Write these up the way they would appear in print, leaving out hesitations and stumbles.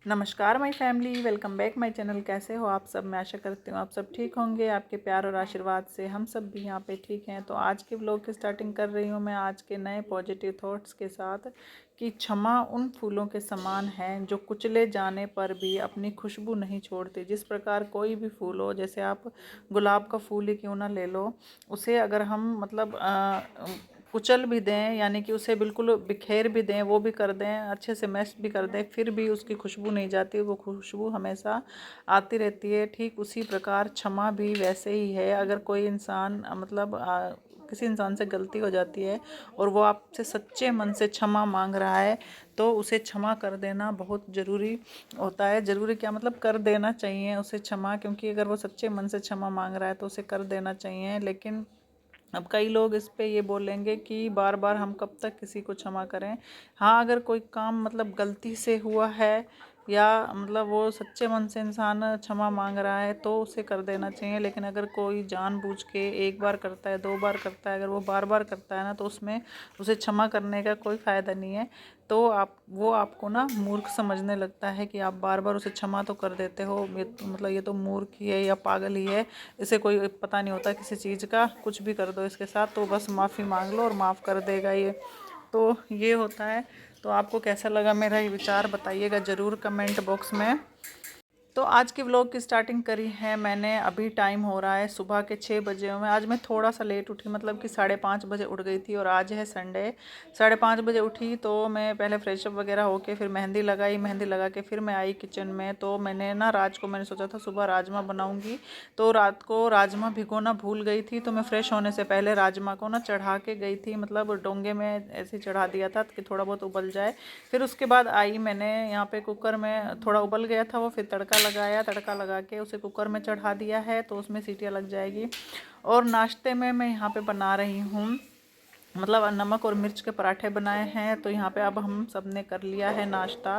नमस्कार my family, welcome back my channel. कैसे हो आप सब? मैं आशा करती हूँ आप सब ठीक होंगे। आपके प्यार और आशीर्वाद से हम सब भी यहाँ पे ठीक हैं। तो आज के व्लॉग की स्टार्टिंग कर रही हूँ मैं आज के नए पॉजिटिव थॉट्स के साथ कि क्षमा उन फूलों के समान है जो कुचले जाने पर भी अपनी खुशबू नहीं छोड़ते। जिस प्रकार कोई भी फूल हो, जैसे आप गुलाब का फूल ही क्यों ना ले लो, उसे अगर हम मतलब कुचल भी दें, यानी कि उसे बिल्कुल बिखेर भी दें, वो भी कर दें, अच्छे से मैश भी कर दें, फिर भी उसकी खुशबू नहीं जाती, वो खुशबू हमेशा आती रहती है। ठीक उसी प्रकार क्षमा भी वैसे ही है। अगर कोई इंसान मतलब किसी इंसान से गलती हो जाती है और वो आपसे सच्चे मन से क्षमा मांग रहा है, तो उसे क्षमा कर देना बहुत ज़रूरी होता है। ज़रूरी क्या मतलब, कर देना चाहिए उसे क्षमा, क्योंकि अगर वो सच्चे मन से क्षमा मांग रहा है तो उसे कर देना चाहिए। लेकिन अब कई लोग इस पे ये बोलेंगे कि बार बार हम कब तक किसी को क्षमा करें। हाँ, अगर कोई काम मतलब गलती से हुआ है या मतलब वो सच्चे मन से इंसान क्षमा मांग रहा है तो उसे कर देना चाहिए। लेकिन अगर कोई जानबूझ के एक बार करता है, दो बार करता है, अगर वो बार बार करता है ना, तो उसमें उसे क्षमा करने का कोई फ़ायदा नहीं है। तो आपको ना मूर्ख समझने लगता है कि आप बार बार उसे क्षमा तो कर देते हो, ये तो मतलब ये तो मूर्ख ही है या पागल ही है, इसे कोई पता नहीं होता किसी चीज़ का, कुछ भी कर दो इसके साथ तो बस माफ़ी मांग लो और माफ़ कर देगा ये। तो ये होता है। तो आपको कैसा लगा मेरा ये विचार, बताइएगा ज़रूर कमेंट बॉक्स में। तो आज की व्लॉग की स्टार्टिंग करी है मैंने, अभी टाइम हो रहा है सुबह के 6 बजे हुए। आज मैं थोड़ा सा लेट उठी, मतलब कि 5:30 बजे उठ गई थी और आज है संडे। 5:30 बजे उठी तो मैं पहले फ्रेशअप वगैरह होके फिर मेहंदी लगाई, मेहंदी लगा के फिर मैं आई किचन में। तो मैंने ना मैंने सोचा था सुबह राजमा बनाऊँगी, तो रात को राजमा भिगोना भूल गई थी। तो मैं फ़्रेश होने से पहले राजमा को ना चढ़ा के गई थी, मतलब डोंगे में ऐसे चढ़ा दिया था कि थोड़ा बहुत उबल जाए। फिर उसके बाद आई मैंने यहाँ पे कुकर में, थोड़ा उबल गया था वो, फिर तड़का लगाया, तड़का लगा के उसे कुकर में चढ़ा दिया है, तो उसमें सीटियाँ लग जाएगी। और नाश्ते में मैं यहाँ पे बना रही हूँ मतलब नमक और मिर्च के पराठे बनाए हैं। तो यहाँ पे अब हम सब ने कर लिया है नाश्ता।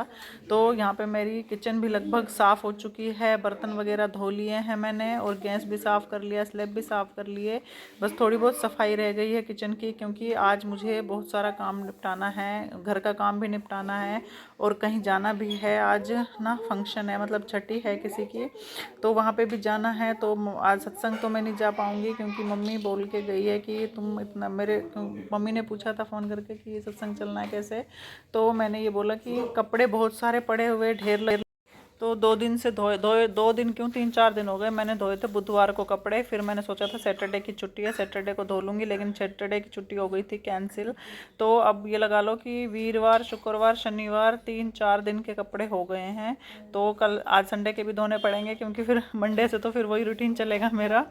तो यहाँ पे मेरी किचन भी लगभग साफ़ हो चुकी है, बर्तन वगैरह धो लिए हैं मैंने और गैस भी साफ़ कर लिया, स्लैब भी साफ़ कर लिए। बस थोड़ी बहुत सफाई रह गई है किचन की, क्योंकि आज मुझे बहुत सारा काम निपटाना है, घर का काम भी निपटाना है और कहीं जाना भी है। आज ना फंक्शन है, मतलब छठी है किसी की, तो वहाँ पे भी जाना है। तो आज सत्संग तो मैं नहीं जा पाऊँगी, क्योंकि मम्मी बोल के गई है कि तुम इतना मम्मी ने पूछा था फ़ोन करके कि ये सत्संग चलना है कैसे। तो मैंने ये बोला कि कपड़े बहुत सारे पड़े हुए, ढेर लगे, तो 2 दिन से धोए धोए, 2 दिन क्यों, 3-4 दिन हो गए मैंने धोए थे बुधवार को कपड़े। फिर मैंने सोचा था सैटरडे की छुट्टी है, सैटरडे को धो लूँगी, लेकिन सैटरडे की छुट्टी हो गई थी कैंसिल। तो अब ये लगा लो कि वीरवार, शुक्रवार, शनिवार, 3-4 दिन के कपड़े हो गए हैं। तो कल आज संडे के भी धोने पड़ेंगे, क्योंकि फिर मंडे से तो फिर वही रूटीन चलेगा मेरा।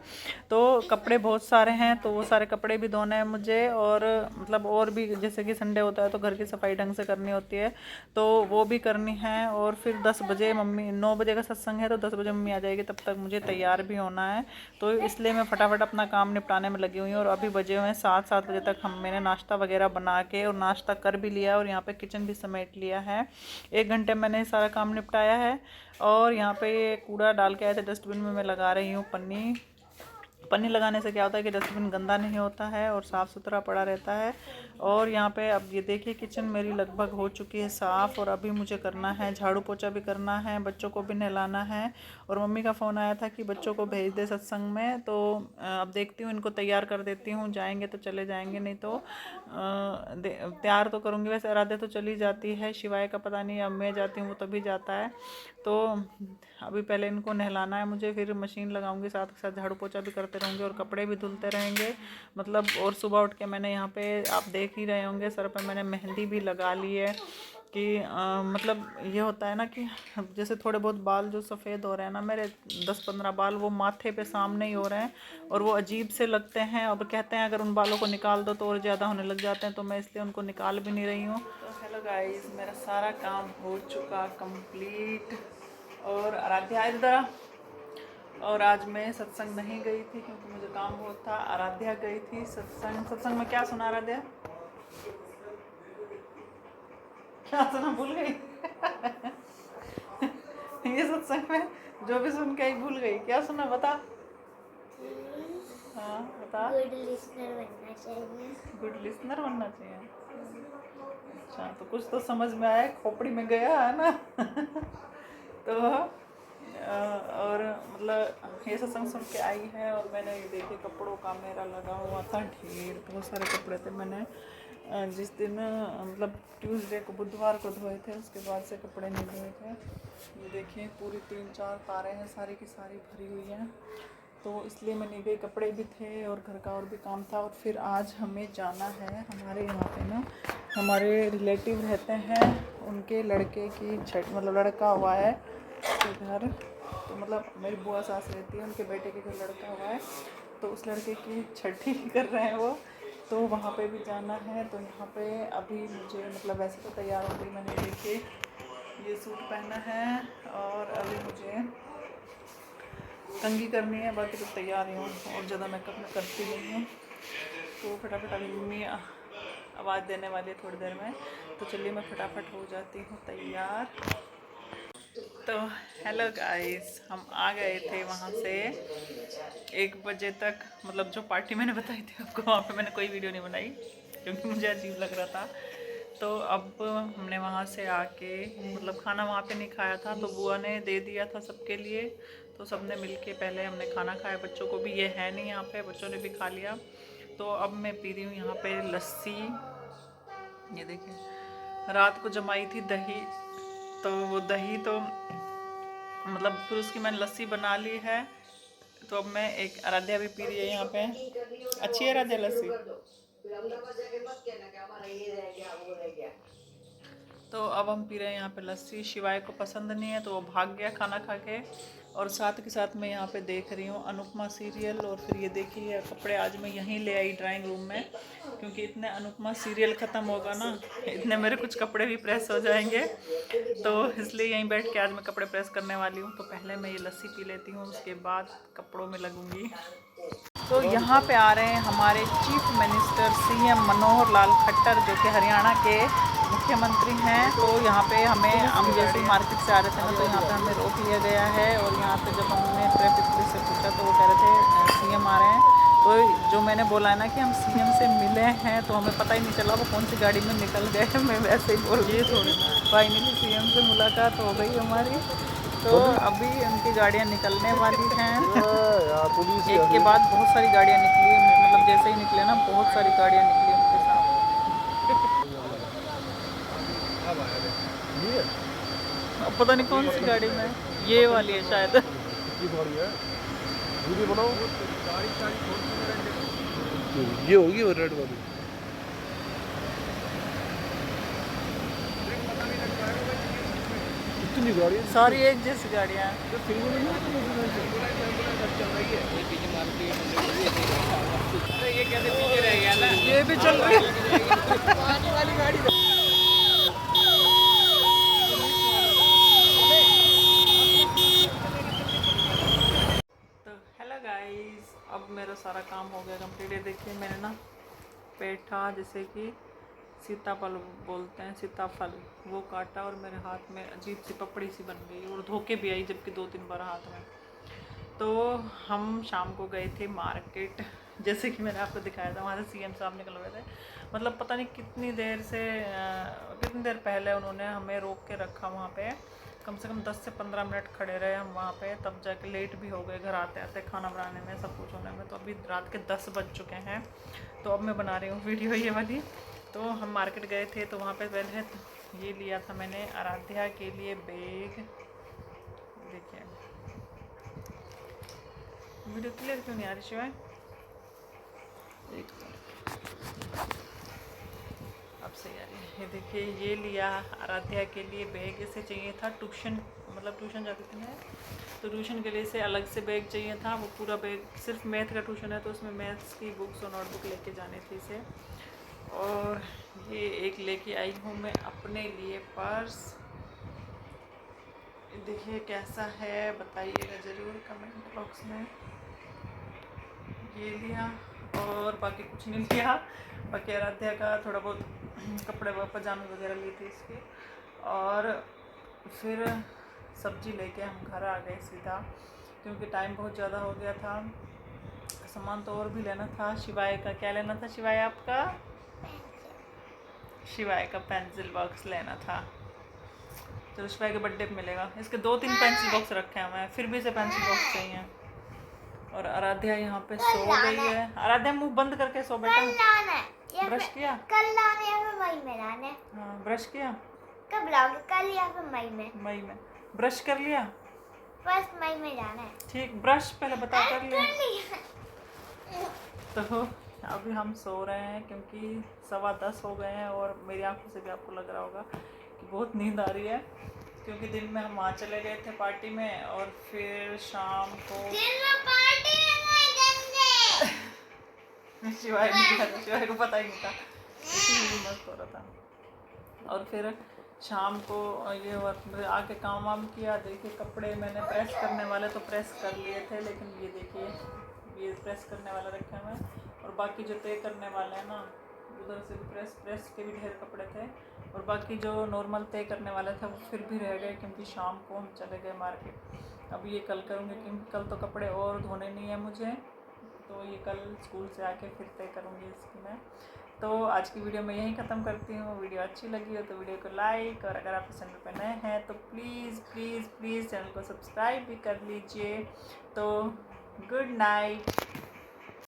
तो कपड़े बहुत सारे हैं, तो वो सारे कपड़े भी धोने हैं मुझे। और मतलब और भी, जैसे कि संडे होता है तो घर की सफाई ढंग से करनी होती है, तो वो भी करनी है। और फिर 10 बजे मम्मी, 9 बजे का सत्संग है तो 10 बजे मम्मी आ जाएगी, तब तक मुझे तैयार भी होना है। तो इसलिए मैं फटाफट अपना काम निपटाने में लगी हुई हूँ। और अभी बजे हुए हैं 7 बजे तक मैंने नाश्ता वगैरह बना के और नाश्ता कर भी लिया और यहाँ पे किचन भी समेट लिया है। 1 घंटे मैंने सारा काम निपटाया है। और यहाँ पे ये कूड़ा डाल के आए थे डस्टबिन में, मैं लगा रही हूँ पन्नी। पन्नी लगाने से क्या होता है कि डस्टबिन गंदा नहीं होता है और साफ़ सुथरा पड़ा रहता है। और यहाँ पे अब ये देखिए किचन मेरी लगभग हो चुकी है साफ़, और अभी मुझे करना है झाड़ू पोछा भी करना है, बच्चों को भी नहलाना है। और मम्मी का फ़ोन आया था कि बच्चों को भेज दे सत्संग में, तो अब देखती हूँ इनको तैयार कर देती हूँ, जाएंगे तो चले जाएंगे, नहीं तो तैयार तो करूँगी। वैसे आराध्या तो चली जाती है, शिवाय का पता नहीं, अब मैं जाती हूँ वो तभी जाता है। तो अभी पहले इनको नहलाना है मुझे, फिर मशीन लगाऊंगी, साथ के साथ झाड़ू पोछा भी करते रहेंगे और कपड़े भी धुलते रहेंगे मतलब। और सुबह उठ के मैंने यहाँ पे, आप देख ही रहे होंगे, सर पे मैंने मेहंदी भी लगा ली है कि मतलब ये होता है ना कि जैसे थोड़े बहुत बाल जो सफ़ेद हो रहे हैं ना मेरे, 10-15 बाल, वो माथे पे सामने ही हो रहे हैं और वो अजीब से लगते हैं। अब कहते हैं अगर उन बालों को निकाल दो तो और ज़्यादा होने लग जाते हैं, तो मैं इसलिए उनको निकाल भी नहीं रही हूँ। तो हेलो गाइस, मेरा सारा काम हो चुका कंप्लीट। और आराध्या इधर। और आज मैं सत्संग नहीं गई थी क्योंकि मुझे काम बहुत था। आराध्या गई थी सत्संग। सत्संग में क्या सुना आराध्या? क्या सुना, भूल गई? ये सत्संग में जो भी सुन के ही भूल गई, क्या सुना बता? हाँ बता। गुड लिसनर बनना चाहिए। गुड लिसनर बनना चाहिए। अच्छा, तो कुछ तो समझ में आया, खोपड़ी में गया है ना? तो और मतलब ये सत्संग सुन के आई है और मैंने ये देखे कपड़ों का मेरा लगा हुआ था ढेर, बहुत सारे कपड़े थे। मैंने जिस दिन मतलब ट्यूसडे को बुधवार को धोए थे, उसके बाद से कपड़े नहीं धोए थे। ये देखिए पूरी 3-4 तारें हैं, सारी की सारी भरी हुई हैं। तो इसलिए मैं नहीं गई, कपड़े भी थे और घर का और भी काम था। और फिर आज हमें जाना है, हमारे यहाँ पे ना हमारे रिलेटिव रहते हैं, उनके लड़के की छठ मतलब लड़का हुआ है उसके घर। तो मतलब मेरी बुआ सास रहती है, उनके बेटे के घर लड़का हुआ है, तो उस लड़के की छठी कर रहे हैं वो, तो वहाँ पे भी जाना है। तो यहाँ पे अभी मुझे मतलब वैसे तो तैयार हो गई मैंने, देखिए ये सूट पहना है और अभी मुझे कंघी करनी है, बाकी तो तैयार ही हूँ और ज़्यादा मेकअप में करती नहीं हूँ। तो फटाफट अभी मम्मी आवाज़ देने वाली है थोड़ी देर में, तो चलिए मैं फटाफट हो जाती हूँ तैयार। तो हेलो गाइस, हम आ गए थे वहाँ से 1 बजे तक, मतलब जो पार्टी मैंने बताई थी आपको, वहाँ पे मैंने कोई वीडियो नहीं बनाई क्योंकि मुझे अजीब लग रहा था। तो अब हमने वहाँ से आके मतलब खाना वहाँ पे नहीं खाया था, तो बुआ ने दे दिया था सबके लिए, तो सबने मिलके पहले हमने खाना खाया। बच्चों को भी, ये है नहीं यहाँ पे, बच्चों ने भी खा लिया। तो अब मैं पी रही हूँ यहाँ पे लस्सी। ये देखिए रात को जमाई थी दही, तो वो दही तो मतलब फिर उसकी मैंने लस्सी बना ली है। तो अब मैं एक आराध्या भी पी रही है यहाँ पे। अच्छी है आराध्या लस्सी। तो अब हम पी रहे हैं यहाँ पे लस्सी। शिवाय को पसंद नहीं है तो वो भाग गया खाना खा के। और साथ के साथ मैं यहाँ पे देख रही हूँ अनुपमा सीरियल। और फिर ये देखिए कपड़े आज मैं यहीं ले आई ड्राइंग रूम में, क्योंकि इतने अनुपमा सीरियल ख़त्म होगा ना, इतने मेरे कुछ कपड़े भी प्रेस हो जाएंगे, तो इसलिए यहीं बैठ के आज मैं कपड़े प्रेस करने वाली हूँ। तो पहले मैं ये लस्सी पी लेती हूँ, उसके बाद कपड़ों में लगूंगी। तो यहाँ पे आ रहे हैं हमारे chief minister CM Manohar Lal Khattar, जो कि हरियाणा के मुख्यमंत्री हैं। तो यहाँ पे हमें, हम जैसे ही मार्केट से आ रहे थे ना, तो यहाँ पे हमें रोक लिया गया है। और यहाँ पे जब हमने ट्रैफिक पुलिस से पूछा तो वो कह रहे थे सीएम आ रहे हैं। तो जो मैंने बोला है ना कि हम सीएम से मिले हैं, तो हमें पता ही नहीं चला वो कौन सी गाड़ी में निकल गए। मैं वैसे ही बोल रही थोड़ी, फाइनली सीएम से मुलाकात हो गई हमारी। तो अभी उनकी गाड़ियाँ निकलने वाली हैं। एक के बाद बहुत सारी गाड़ियाँ निकली, मतलब जैसे ही निकले ना बहुत सारी गाड़ियाँ निकली उनके साथ। अब पता नहीं कौन सी गाड़ी में, ये वाली है शायद। ये होगी और रेड वाली कितनी गाड़ी है? सारी एक जैसी गाड़ियाँ हैं। ये भी चल रही है। तो हेलो गाइस, अब मेरा सारा काम हो गया कंप्लीट। ये देखिए मैंने ना पेठा, जैसे कि सीताफल बोलते हैं, सीताफल, वो काटा और मेरे हाथ में अजीब सी पपड़ी सी बन गई और धोके भी आई, जबकि 2-3 बार हाथ में। तो हम शाम को गए थे मार्केट, जैसे कि मैंने आपको दिखाया था, वहाँ से सीएम साहब निकल गए थे। मतलब पता नहीं कितनी देर से कितनी देर पहले उन्होंने हमें रोक के रखा वहाँ पे, कम से कम 10 से 15 मिनट खड़े रहे हम वहाँ पे, तब जाके लेट भी हो गए घर आते आते, खाना बनाने में, सब कुछ होने में। तो अभी रात के 10 बज चुके हैं। तो अब मैं बना रही हूँ वीडियो ये वाली। तो हम मार्केट गए थे, तो वहाँ पे पहले तो ये लिया था मैंने आराध्या के लिए बैग। देखिए वीडियो क्लियर क्यों नहीं आ रही शिवाय? अब सही आ रही है। ये देखिए ये लिया आराध्या के लिए बैग। इसे चाहिए था ट्यूशन, मतलब ट्यूशन जाती थी मैं, तो ट्यूशन के लिए इसे अलग से बैग चाहिए था। वो पूरा बैग, सिर्फ मैथ का ट्यूशन है तो उसमें मैथ्स की बुक्स और नोटबुक लेके जानी थी इसे। और ये एक लेके आई हूँ मैं अपने लिए पर्स। देखिए कैसा है बताइएगा ज़रूर कमेंट बॉक्स में। ये लिया और बाकी कुछ नहीं लिया। बाकी आराध्या का थोड़ा बहुत कपड़े पजामे वगैरह लिए थे इसके। और फिर सब्जी लेके हम घर आ गए सीधा, क्योंकि टाइम बहुत ज़्यादा हो गया था। सामान तो और भी लेना था। शिवाय का क्या लेना था? शिवाय आपका, शिवाय का पेंसिल बॉक्स लेना था। चलो शिवाय के बर्थडे पे मिलेगा। इसके 2-3 पेंसिल बॉक्स रखे हैं मैं, फिर भी इसे पेंसिल बॉक्स चाहिए। और आराध्या यहाँ पे सो गई है। आराध्या मुंह बंद करके सो बेटा। कल लाना है या ब्रश फिर किया? कल लाना या फिर मई में लाना है? हाँ, ब्रश किया? कब लाओगे, कल या फिर मई में? मई में। ब्रश कर लिया? फर्स्ट मई में जाना है। ठीक, ब्रश पहले बता कर लिया। कर लिया। तो अभी हम सो रहे हैं क्योंकि 10:15 हो गए हैं और मेरी आंखों से भी आपको लग रहा होगा कि बहुत नींद आ रही है, क्योंकि दिन में हम वहाँ चले गए थे पार्टी में और फिर शाम को पार्टी शिवाय शिवाय को पता ही नहीं था, इसीलिए मस्त हो रहा था। और फिर शाम को ये आके काम वाम किया। देखिए कपड़े मैंने प्रेस करने वाले तो प्रेस कर लिए थे, लेकिन ये देखिए ये प्रेस करने वाला रखे हुए हैं और बाकी जो तय करने वाले हैं ना, उधर से भी प्रेस के भी ढेर कपड़े थे और बाकी जो नॉर्मल तय करने वाले थे वो फिर भी रह गए, क्योंकि शाम को हम चले गए मार्केट। अब ये कल करूँगी क्योंकि कल तो कपड़े और धोने नहीं है मुझे, तो ये कल स्कूल से आके फिर तय करूँगी इसकी मैं। तो आज की वीडियो मैं यहीं ख़त्म करती हूँ। वीडियो अच्छी लगी हो तो वीडियो को लाइक, और अगर आप इस चैनल पर नए हैं तो प्लीज़ प्लीज़ प्लीज़ चैनल को सब्सक्राइब भी कर लीजिए। तो गुड नाइट।